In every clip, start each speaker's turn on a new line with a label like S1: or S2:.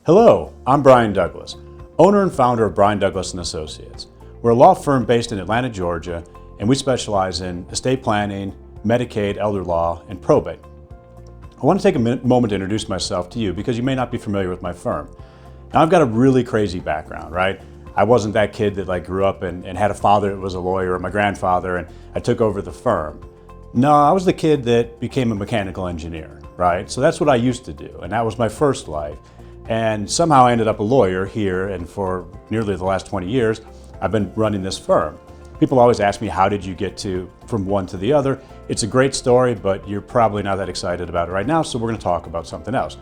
S1: Hello, I'm Brian Douglas, owner and founder of Brian Douglas & Associates. We're a law firm based in Atlanta, Georgia, and we specialize in estate planning, Medicaid, elder law, and probate. I want to take a moment to introduce myself to you because you may not be familiar with my firm. Now, I've got a really crazy background, right? I wasn't that kid that grew up and had a father that was a lawyer or my grandfather and I took over the firm. No, I was the kid that became a mechanical engineer, right? So that's what I used to do, and that was my first life. And somehow I ended up a lawyer here, and for nearly the last 20 years, I've been running this firm. People always ask me, how did you get from one to the other? It's a great story, but you're probably not that excited about it right now, so we're going to talk about something else.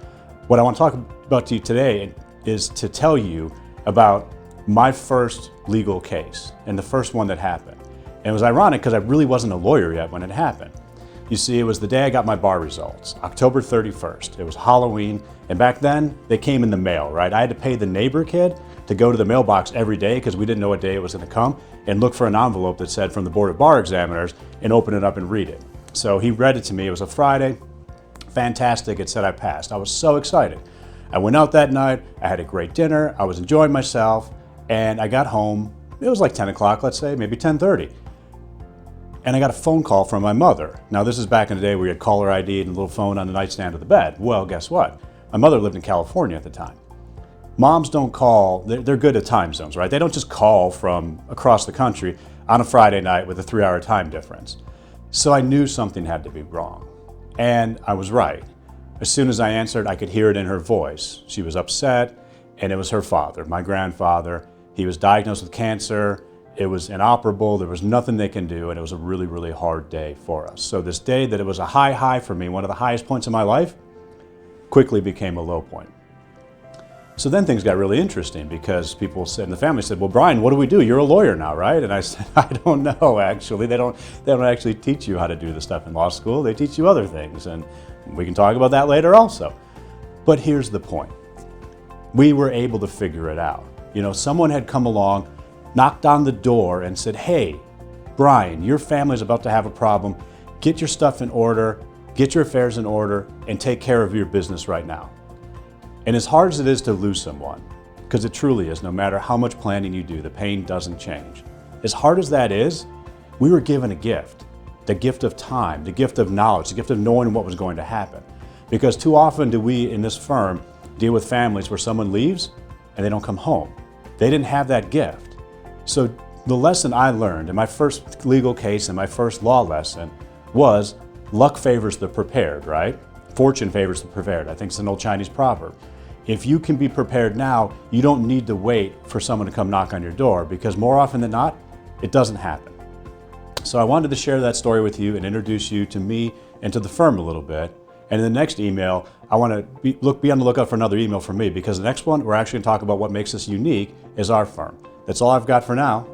S1: What I want to talk about to you today is to tell you about my first legal case, and the first one that happened. And it was ironic because I really wasn't a lawyer yet when it happened. You see, it was the day I got my bar results, October 31st. It was Halloween, and back then, they came in the mail, right? I had to pay the neighbor kid to go to the mailbox every day because we didn't know what day it was going to come, and look for an envelope that said from the Board of Bar Examiners and open it up and read it. So he read it to me. It was a Friday. Fantastic. It said I passed. I was so excited. I went out that night. I had a great dinner. I was enjoying myself, and I got home. It was like 10 o'clock, let's say, maybe 10:30. And I got a phone call from my mother. Now, this is back in the day where you had caller ID and a little phone on the nightstand of the bed. Well, guess what? My mother lived in California at the time. Moms don't call, they're good at time zones, right? They don't just call from across the country on a Friday night with a 3-hour time difference. So I knew something had to be wrong. And I was right. As soon as I answered, I could hear it in her voice. She was upset, and it was her father, my grandfather. He was diagnosed with cancer. It was inoperable, there was nothing they can do, and it was a really, really hard day for us. So this day that it was a high for me, one of the highest points in my life, quickly became a low point. So then things got really interesting because people said, and the family said, well, Brian, what do we do? You're a lawyer now, right? And I said, I don't know, actually. They don't actually teach you how to do the stuff in law school. They teach you other things, and we can talk about that later also. But here's the point. We were able to figure it out. You know, someone had come along, knocked on the door and said, hey, Brian, your family's about to have a problem. Get your stuff in order, get your affairs in order, and take care of your business right now. And as hard as it is to lose someone, because it truly is, no matter how much planning you do, the pain doesn't change. As hard as that is, we were given a gift, the gift of time, the gift of knowledge, the gift of knowing what was going to happen. Because too often do we in this firm deal with families where someone leaves and they don't come home. They didn't have that gift. So the lesson I learned in my first legal case and my first law lesson was luck favors the prepared, right? Fortune favors the prepared. I think it's an old Chinese proverb. If you can be prepared now, you don't need to wait for someone to come knock on your door because more often than not, it doesn't happen. So I wanted to share that story with you and introduce you to me and to the firm a little bit. And in the next email, I want to be on the lookout for another email from me because the next one, we're actually going to talk about what makes us unique as our firm. That's all I've got for now.